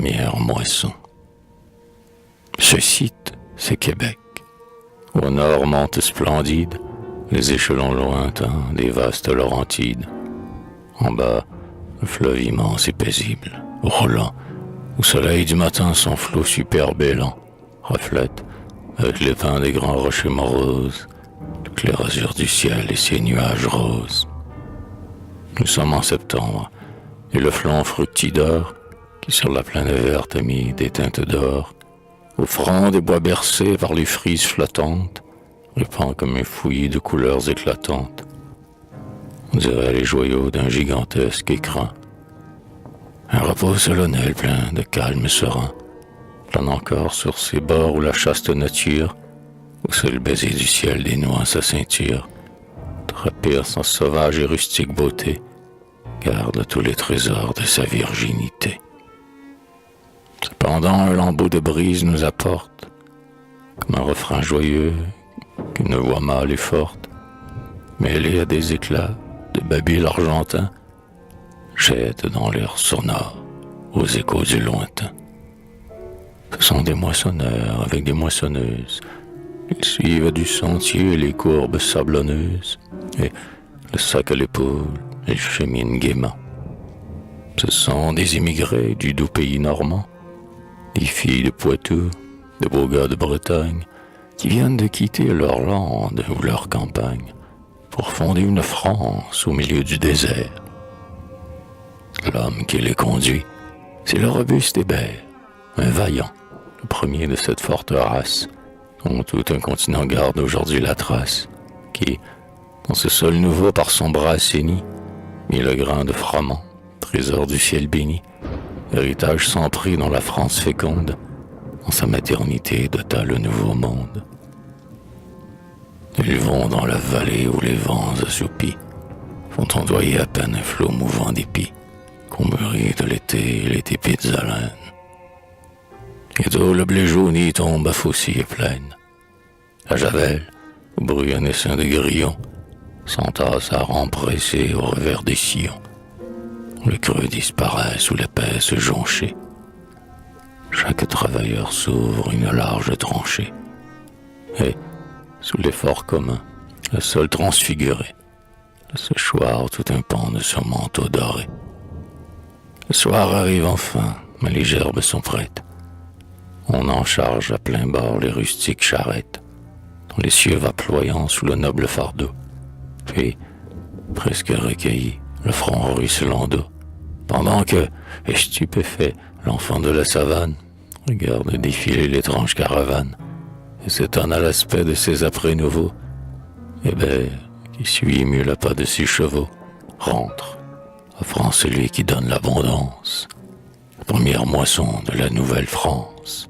première moisson. Ce site, c'est Québec. Au nord montent splendides les échelons lointains des vastes Laurentides. En bas, le fleuve immense et paisible, roulant, au soleil du matin son flot superbe et lent reflète, avec les pins des grands rochers moroses, le clair azur du ciel et ses nuages roses. Nous sommes en septembre, et le flanc fructidor, qui sur la plaine verte a mis des teintes d'or, au front des bois bercés par les frises flottantes, répand comme un fouillis de couleurs éclatantes. On dirait les joyaux d'un gigantesque écran. Un repos solennel plein de calme serein plane encore sur ces bords où la chaste nature, au seul baiser du ciel dénoue sa ceinture, trapire sans sauvage et rustique beauté, garde tous les trésors de sa virginité. Cependant, un lambeau de brise nous apporte, comme un refrain joyeux, qu'une voix mâle et forte, mêlée à des éclats de babil argentin, jette dans l'air sonore aux échos du lointain. Ce sont des moissonneurs avec des moissonneuses. Ils suivent du sentier les courbes sablonneuses, et le sac à l'épaule, ils cheminent gaiement. Ce sont des immigrés du doux pays normand, des filles de Poitou, de beaux gars de Bretagne, qui viennent de quitter leur lande ou leur campagne pour fonder une France au milieu du désert. L'homme qui les conduit, c'est le robuste Hébert, un vaillant, le premier de cette forte race, dont tout un continent garde aujourd'hui la trace, qui, dans ce sol nouveau par son bras assaini, mit le grain de froment, trésor du ciel béni, héritage sans prix dans la France féconde, en sa maternité dota le nouveau monde. Ils vont dans la vallée où les vents assoupis font ondoyer à peine un flot mouvant d'épis, qu'on mûrit de l'été les tépides haleines. Bientôt le blé jauni tombe à faucille pleine. La javel, au bruit naissant de grillons, s'entasse à rangs pressés au revers des sillons. Le creux disparaît sous l'épaisse jonchée. Chaque travailleur s'ouvre une large tranchée. Et, sous l'effort commun, le sol transfiguré, le séchoir tout un pan de son manteau doré. Le soir arrive enfin, mais les gerbes sont prêtes. On en charge à plein bord les rustiques charrettes, dont les cieux vaployant sous le noble fardeau. Puis, presque recueilli, le front ruisselant d'eau, pendant que, stupéfait, l'enfant de la savane regarde défiler l'étrange caravane et s'étonne à l'aspect de ses apprêts nouveaux. Hébert, qui suit ému le pas de ses chevaux, rentre, offrant celui qui donne l'abondance, la première moisson de la Nouvelle-France.